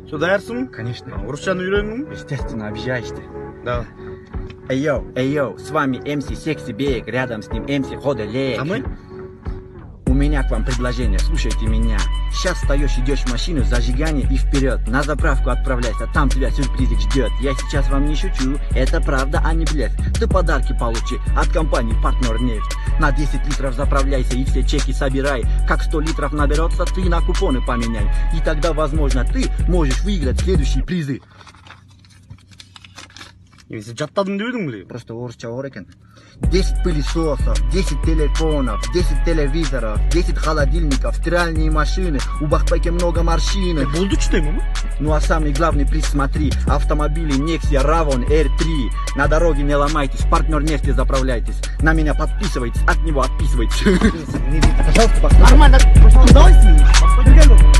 Что, даярсың? Конечно. Орысчаны үйрендіңбі? Естественно, объезжаешь ты. Да. Эй, йоу, с вами МС Секси Бег, рядом с ним МС Ходолег. А мы? У меня к вам предложение, слушайте меня. Сейчас встаешь, идешь в машину, зажигание и вперед. На заправку отправляйся, там тебя сюрпризик ждет. Я сейчас вам не шучу, это правда, а не блеф. Ты подарки получи от компании Партнер Нефть. На 10 литров заправляйся и все чеки собирай. Как 100 литров наберется, ты на купоны поменяй. И тогда, возможно, ты можешь выиграть следующие призы. Немесе жаттадым деп едің біле? Просто орысча ор екен. 10 пылесосов, 10 телефонов, 10 телевизоров, 10 холодильников, стиральные машины, у Бахпайки много морщины. Болды читаем, а? Ну а самый главный приз смотри, автомобили Nexia Ravon R3. На дороге не ломайтесь, Партнер Нефти заправляйтесь. На меня подписывайтесь, от него отписывайтесь. Пожалуйста, нормально, пожалуйста, давай с ним.